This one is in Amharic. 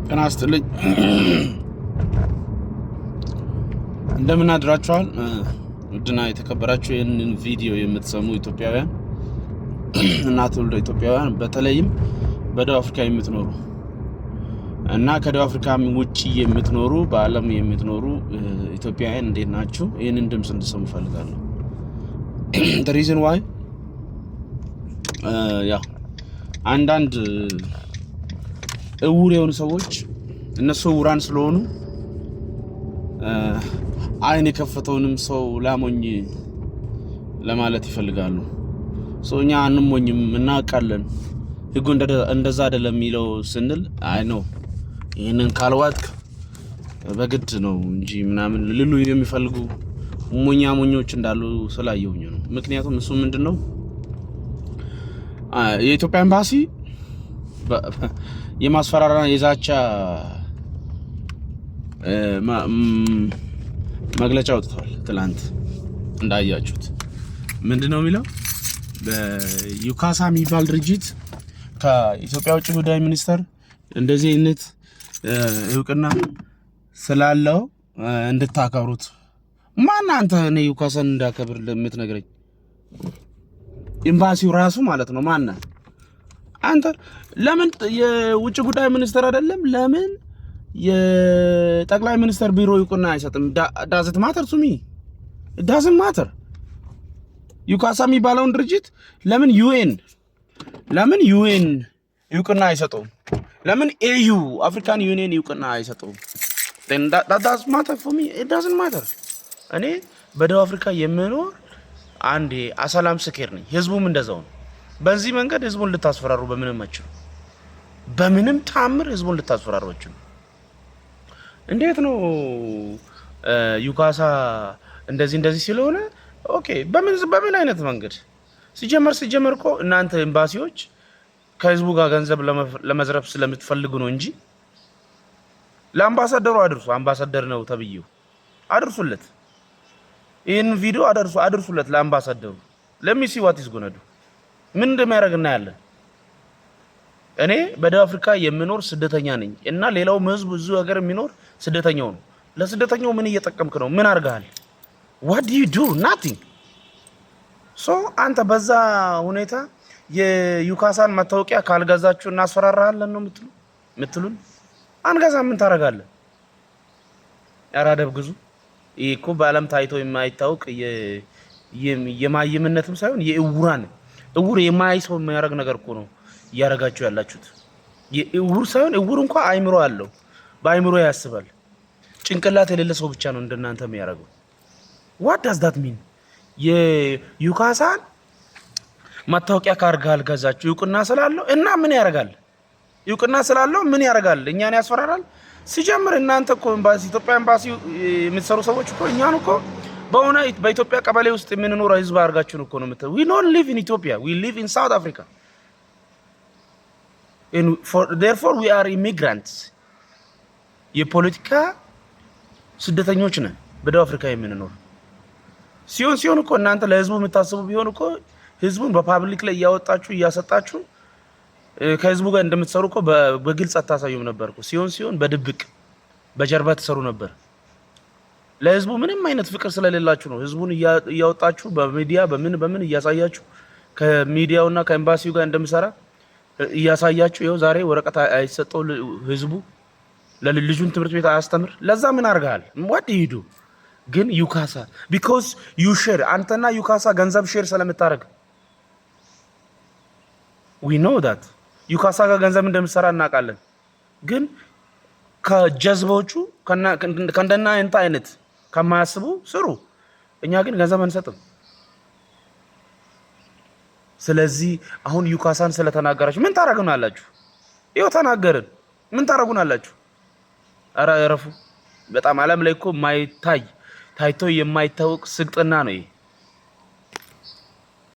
ጤና ይስጥልኝ እንደምን አድራችኋል ውድና የተከበራችሁ ይህንን ቪዲዮ የምትሰሙ ኢትዮጵያውያን እና ትውልደ ኢትዮጵያውያን በተለይም በደቡብ አፍሪካ የምትኖሩ እና ከደቡብ አፍሪካ ውጪ የምትኖሩ በአለም የምትኖሩ ኢትዮጵያውያን እንዴት ናችሁ? ይህንን ድምጽ እንድትሰሙ ፈልጋለሁ። the reason why ያው አንዳንድ እውር የሆኑ ሰዎች እነሱ ውራን ስለሆኑ አይን የከፈተውንም ሰው ላሞኝ ለማለት ይፈልጋሉ። እኛ አንሞኝም እናውቃለን ህጉ እንደዛ አይደለም የሚለው ስንል አይ ነው ይሄንን ካልዋጥክ በግድ ነው እንጂ ምናምን ልሉ የሚፈልጉ ሞኞች እንዳሉ ስላየሁኝ ነው። ምክንያቱም እሱ ምንድነው የኢትዮጵያ ኤምባሲ የማስፈራራና የዛቻ መግለጫ አውጥቷል። ትላንት እንዳያችሁት ምንድነው የሚለው በዩካሳ የሚባል ድርጅት ከኢትዮጵያ ውጭ ጉዳይ ሚኒስቴር እንደዚህ አይነት እውቅና ስላለው እንድታከብሩት። ማን አንተ ነው ዩካሳን እንዳከብር ለምትነግረኝ? ኤምባሲው ራሱ ማለት ነው። ማን አንተ? ለምን የውጭ ጉዳይ ሚኒስቴር አይደለም? ለምን የጠቅላይ ሚኒስትር ቢሮ እውቅና አይሰጥም? ዳዝንት ማተር ቱ ሚ ዳዝንት ማተር። ዩካሳ የሚባለውን ድርጅት ለምን ዩኤን እውቅና አይሰጠውም? ለምን ኤዩ አፍሪካን ዩኒየን እውቅና አይሰጠውም? that doesn't matter for me. It doesn't matter. እኔ በደቡብ አፍሪካ የምኖር አንዴ አሰላም ስኬር ነኝ። ህዝቡም እንደዛው ነው። በዚህ መንገድ ህዝቡን ልታስፈራሩ በምንም ታምር ህዝቡን ልታስፈራሩ አትችሉ። እንዴት ነው ዩካሳ እንደዚህ ስለሆነ ኦኬ፣ በምን አይነት መንገድ ሲጀመር እኮ እናንተ ኤምባሲዎች ከህዝቡ ጋር ገንዘብ ለመዝረፍ ስለምትፈልጉ ነው እንጂ ለአምባሳደሩ አምባሳደር ነው ተብዬው አድርሱለት። ይሄን ቪዲዮ አድርሱለት ለአምባሳደሩ። let me see what is going to do ምን እንደሚያደርግና ያለ። እኔ በደቡብ አፍሪካ የምኖር ስደተኛ ነኝ እና ሌላው ህዝብ ብዙ ሀገር የሚኖር ስደተኛው ነው። ለስደተኛው ምን እየጠቀምክ ነው? ምን አድርገሃል? what do you do? nothing. so አንተ በዛ ሁኔታ የዩካሳን መታወቂያ ካልገዛችሁ እናስፈራራለን ነው የምትሉን? አንገዛ ምን ታረጋለህ? ያራደብ ግዙ። ይሄ እኮ በአለም ታይቶ የማይታወቅ የማይምነትም ሳይሆን እውር የማይሰው የሚያደርግ ነገር እኮ ነው እያደረጋችሁ ያላችሁት። የእውር ሳይሆን እውር እንኳን አይምሮ አለው፣ በአይምሮ ያስባል። ጭንቅላት የሌለ ሰው ብቻ ነው እንደናንተ የሚያደርገው። what does that mean? የዩካሳን መታወቂያ ካርጋል ገዛችሁ እውቅና ስላለው እና ምን ያደርጋል? እውቅና ስላለው ምን ያደርጋል? እኛን ያስፈራራል። ሲጀምር እናንተ እኮ ኢትዮጵያ ኤምባሲ የምትሰሩ ሰዎች እኮ እኛን እኮ በኢትዮጵያ ቀበሌ ውስጥ የምንኖር ህዝብ አድርጋችሁን እኮ ነው we don't live in Ethiopia, we live in South Africa, and therefore we are immigrants. የፖለቲካ ስደተኞች ነን በደቡብ አፍሪካ የምንኖር ሲሆን እኮ እናንተ ለህዝቡ የምታስቡ ቢሆን እኮ ህዝቡን በፓብሊክ ላይ እያሰጣችሁ ከህዝቡ ጋር እንደምትሰሩ እኮ በግልጽ አታሳዩም ነበር እኮ። ሲሆን በድብቅ በጀርባ ተሰሩ ነበር። ለህዝቡ ምንም አይነት ፍቅር ስለሌላችሁ ነው ህዝቡን እያወጣችሁ በሚዲያ በምን እያሳያችሁ ከሚዲያውና ከኤምባሲው ጋር እንደምሰራ እያሳያችሁ ይኸው ዛሬ ወረቀት አይሰጠው ህዝቡ ለልጁን ትምህርት ቤት አያስተምር። ለዛ ምን አድርገሃል? what do you do? ግን ዩካሳ because you share አንተና ዩካሳ ገንዘብ ሼር ስለምታረግ we know that ዩካሳ ጋር ገንዘብ እንደምትሰራ እናውቃለን። ግን ከጀዝባዎቹ ከእንደና አይነት ከማያስቡ ስሩ። እኛ ግን ገንዘብ አንሰጥም። ስለዚህ አሁን ዩካሳን ስለተናገራችሁ ምን ታረጉናላችሁ? ይኸው ተናገርን። ምን ታረጉናላችሁ? ኧረ እረፉ። በጣም ዓለም ላይ እኮ ታይቶ የማይታወቅ ስልጥና ነው ይሄ።